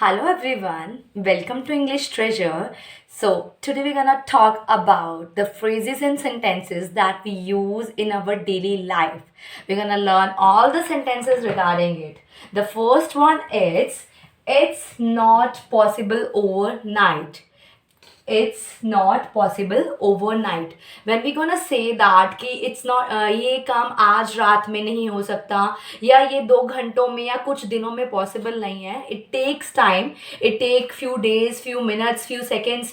Hello everyone, welcome to English Treasure. So, today we're gonna talk about the phrases and sentences that we use in our daily life. We're gonna learn all the sentences regarding it. The first one is it's not possible overnight. It's not possible overnight. When we gonna say that कि it's not ये काम आज रात में नहीं हो सकता या ये 2 घंटों में या कुछ दिनों में पॉसिबल नहीं है. It takes time. It take few days, few minutes, few seconds,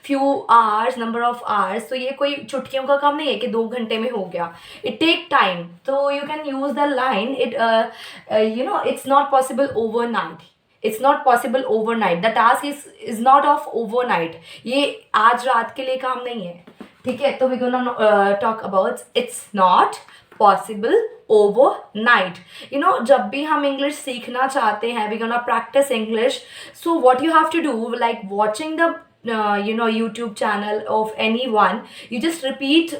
few hours, number of hours. तो ये कोई चुटकियों का काम नहीं है कि 2 घंटे में हो गया. It take time. तो you can use the line. It's not possible overnight. It's not possible overnight. The task is not of overnight. ये आज रात के लिए काम नहीं है. ठीक है, तो we're gonna talk about it's not possible overnight. जब भी हम इंग्लिश सीखना चाहते हैं, we're gonna practice English. So what you have to do, like watching the YouTube channel of anyone, you just repeat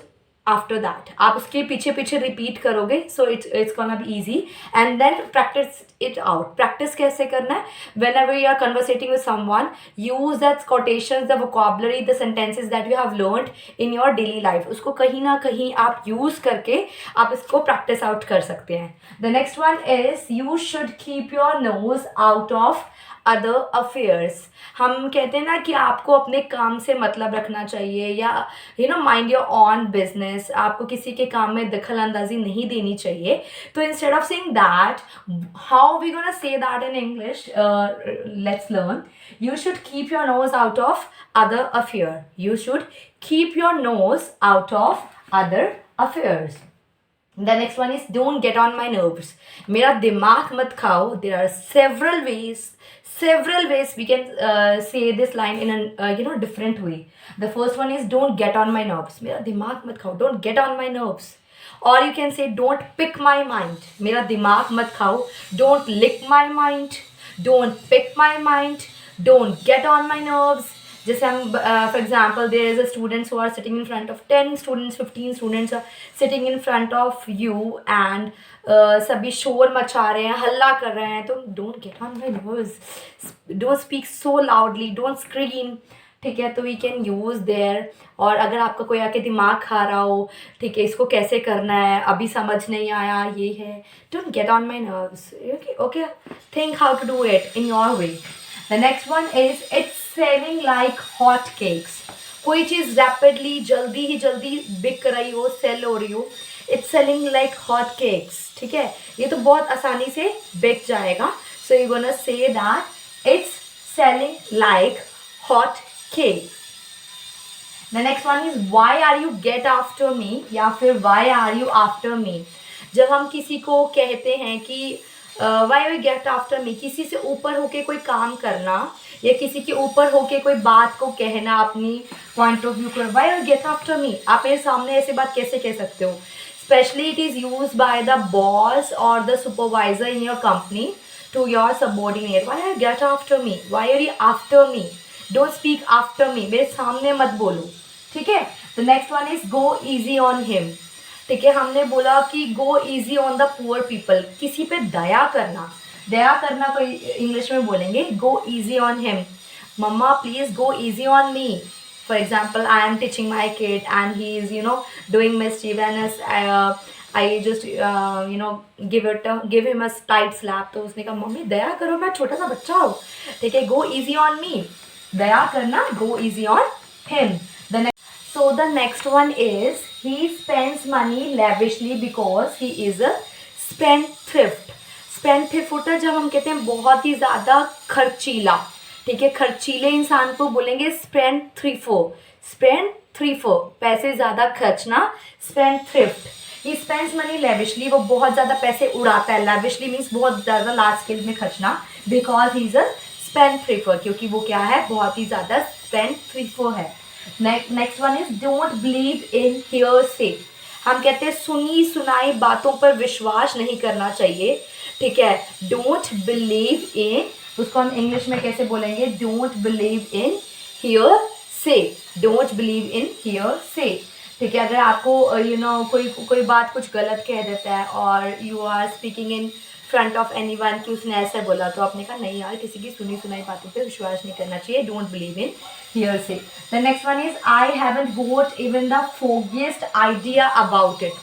after that. आप उसके पीछे पीछे रिपीट करोगे, so it's gonna be easy and then practice it out. Practice कैसे करना है? Whenever you are conversating with someone, use that quotations, the vocabulary, the sentences that you have learned in your daily life. उसको कहीं ना कहीं आप use करके आप इसको प्रैक्टिस आउट कर सकते हैं. The next one is you should keep your nose out of other affairs. हम कहते हैं ना कि आपको अपने काम से मतलब रखना चाहिए या माइंड योर ऑन बिजनेस. आपको किसी के काम में दखल अंदाजी नहीं देनी चाहिए. तो instead of saying that, how we gonna say that in English? Let's learn. You should keep your nose out of other affair. You should keep your nose out of other affairs. The next one is don't get on my nerves. मेरा दिमाग मत खाओ. There are several ways we can say this line in a different way. The first one is don't get on my nerves. मेरा दिमाग मत खाओ. Don't get on my nerves. Or you can say don't pick my mind. मेरा दिमाग मत खाओ. Don't lick my mind. Don't pick my mind. Don't get on my nerves. जैसे हम for example there is a students who are sitting in front of 10 students, 15 students are sitting in front of you and सभी शोर मचा रहे हैं, हल्ला कर रहे हैं. तो don't get on my nerves. Don't speak so loudly. Don't scream. ठीक है, तो वी कैन यूज़ देयर. और अगर आपका कोई आके दिमाग खा रहा हो, ठीक है, इसको कैसे करना है, अभी समझ नहीं आया, ये है, don't get on my nerves. Okay, think how to do it in your way. The next one is it's selling like hot cakes. कोई चीज़ रैपिडली जल्दी ही जल्दी बिक रही हो, सेल हो रही हो, it's selling like hot cakes. ठीक है, ये तो बहुत आसानी से बिक जाएगा. So you're gonna say that it's selling like hot cake. The next one is why are you get after me या फिर why are you after me. जब हम किसी को कहते हैं कि why we get after me, किसी से ऊपर होके कोई काम करना या किसी के ऊपर होके कोई बात को कहना, अपनी पॉइंट ऑफ व्यू को, why we get after me, आप मेरे सामने ऐसी बात कैसे कह सकते हो. Specially it is use by the boss और the supervisor in your company to your subordinate. Why are get after me, why are you after me. Don't speak after me, मेरे सामने मत बोलो. ठीक है. The next one is go easy on him. ठीक है, हमने बोला कि go easy on the poor people, किसी पे दया करना को इंग्लिश में बोलेंगे go easy on him. Mumma please go easy on me. For example I am teaching my kid and he is doing mischief and I just give him a tight slap. तो उसने कहा mummy दया करो, मैं छोटा सा बच्चा हूँ. ठीक है, गो ईजी ऑन मी, दया करना, गो easy on him. So the next one is he spends money lavishly because he is a spendthrift. Spendthrift होता है जब हम कहते हैं बहुत ही ज़्यादा खर्चीला. ठीक है, खर्चीले इंसान को बोलेंगे spendthrift, पैसे ज़्यादा खर्चना, spendthrift. He spends money lavishly, वो बहुत ज़्यादा पैसे उड़ाता है. lavishly means बहुत ज़्यादा लार्ज स्केल में खर्चना. because he is a spendthrift, क्योंकि वो क्या है, बहुत ही ज़्यादा spendthrift है. Next one is don't believe in hearsay. हम कहते हैं सुनी सुनाई बातों पर विश्वास नहीं करना चाहिए. ठीक है, डोंट बिलीव इन, उसको हम इंग्लिश में कैसे बोलेंगे, don't believe in hearsay. Don't believe in hearsay. ठीक है, अगर आपको कोई बात कुछ गलत कह देता है और you are speaking in front of anyone कि उसने ऐसे बोला, तो आपने कहा नहीं यार, किसी की सुनी सुनाई बातों पे विश्वास नहीं करना चाहिए, don't believe in hearsay. The next one is I haven't got even the foggiest idea about it.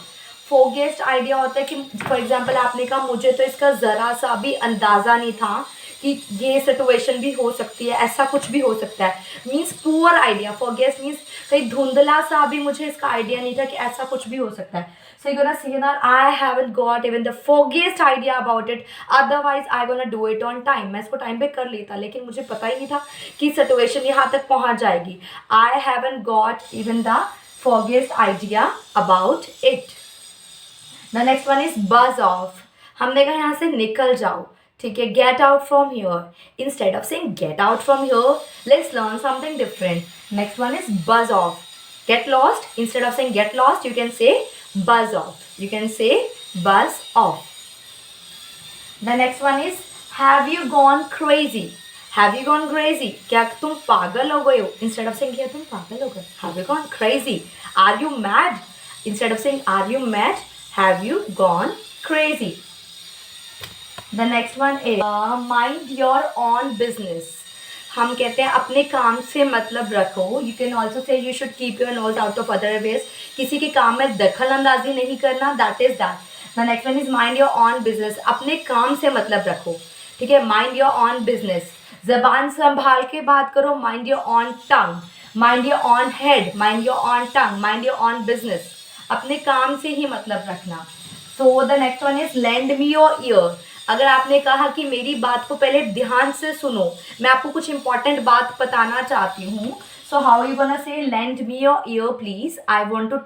foggiest idea होता है कि फॉर एग्जाम्पल आपने कहा मुझे तो इसका ज़रा सा भी अंदाज़ा नहीं था कि ये सिचुएशन भी हो सकती है, ऐसा कुछ भी हो सकता है, मीन्स पुअर आइडिया. फॉरगेस मीन्स कहीं धुंधला सा भी मुझे इसका आइडिया नहीं था कि ऐसा कुछ भी हो सकता है. So you gonna say that I haven't got even the foggiest idea about it, otherwise I gonna do it on time. मैं इसको टाइम पे कर लेता, लेकिन मुझे पता ही नहीं था कि सिचुएशन यहाँ तक पहुँच जाएगी. I haven't got even the foggiest idea about it. The next one is बज ऑफ. हमने कहा यहाँ से निकल जाओ, ठीक है, get out from here. Instead of saying get out from here, let's learn something different. Next one is बज of. Get lost. Instead of saying get lost, you can say buzz off. You can say buzz off. The next one is have you gone crazy. Have you gone crazy? क्या तुम पागल हो गए हो? Instead of saying क्या तुम पागल हो गए, have you gone crazy? Are you mad? Instead of saying are you mad, have you gone crazy? The next one is mind your own business. हम कहते हैं अपने काम से मतलब रखो. You can also say you should keep your nose out of other ways. किसी के काम में दखल अंदाजी नहीं करना. That is that. The next one is mind your on business. अपने काम से मतलब रखो, ठीक है. Mind your on business. जबान संभाल के बात करो. Mind your on tongue. Mind your on head. Mind your on tongue. Mind your on business. अपने काम से ही मतलब रखना. So the next one is land me your year. अगर आपने कहा कि मेरी बात को पहले ध्यान से सुनो, मैं आपको कुछ इंपॉर्टेंट बात बताना चाहती हूँ. So how you gonna say lend me your ear please. I want to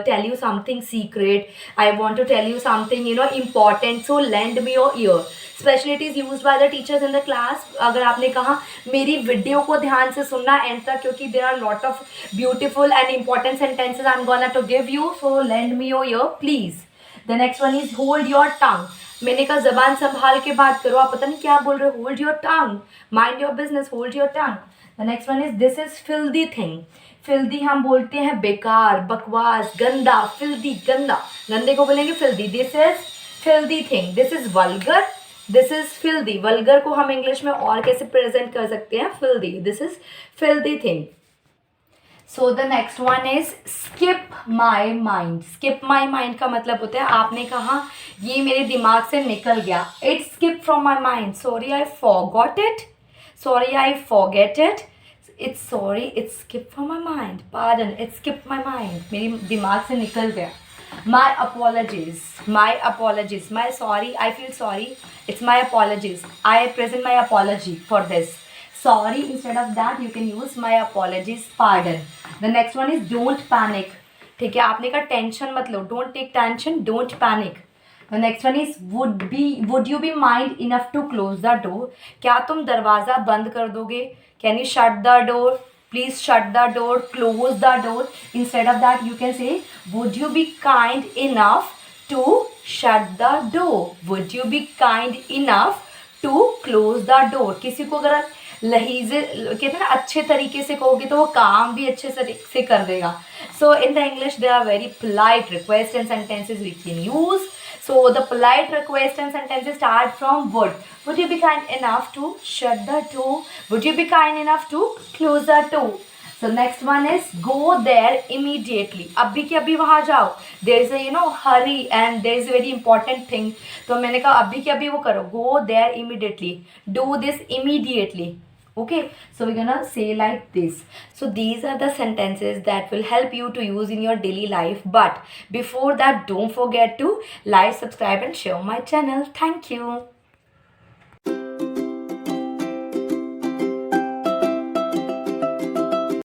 tell you something secret. I want to tell you something important. So lend me your ear. Specially it is use by the teachers in the class. अगर आपने कहा मेरी video को ध्यान से सुनना end तक, क्योंकि there are lot of beautiful and important sentences I am gonna to give you. So lend me your ear please. The next one is hold your tongue. मैंने कहा जबान संभाल के बात करो. आप पता नहीं क्या बोल रहे हो. Hold your tongue. Mind your business. Hold your tongue. The next one is this is filthy thing. Filthy हम बोलते हैं बेकार, बकवास, गंदा. फिल्दी गंदा. गंदे को बोलेंगे filthy. This is filthy thing. This is vulgar. This is filthy. Vulgar को हम इंग्लिश में और कैसे प्रेजेंट कर सकते हैं? Filthy. This is filthy thing. So the next one is skip my mind. Skip my mind का मतलब होता है आपने कहा ये मेरे दिमाग से निकल गया. It skip from my mind. Sorry I forgot it. Sorry I forget it. It's sorry it's skip from my mind. Pardon it skip my mind. मेरे दिमाग से निकल गया. माई apologies. My apologies. My sorry I feel sorry. It's my apologies. I present my apology for this. Sorry, instead of that you can use my apologies, pardon. The next one is don't panic. ठीक है, आपने कहा tension मत लो. Don't take tension, don't panic. The next one is would you be mind enough to close the door. क्या तुम दरवाज़ा बंद कर दोगे? Can you shut the door? Please shut the door, close the door. Instead of that you can say would you be kind enough to shut the door. Would you be kind enough to close the door. किसी को अगर लहीजे कहते हैं ना अच्छे तरीके से कहोगे तो वो काम भी अच्छे से कर देगा. So in the English they are very polite request and sentences we can use. So the polite request and sentences start from would you be kind enough to shut the door. Would you be kind enough to close the door. So next one is go there immediately. अभी के अभी वहाँ जाओ. There is a hurry and there is a very important thing. तो मैंने कहा अभी के अभी वो करो. Go there immediately. Do this immediately. Okay, so we're gonna say like this. So these are the sentences that will help you to use in your daily life. But before that, don't forget to like, subscribe and share my channel. Thank you.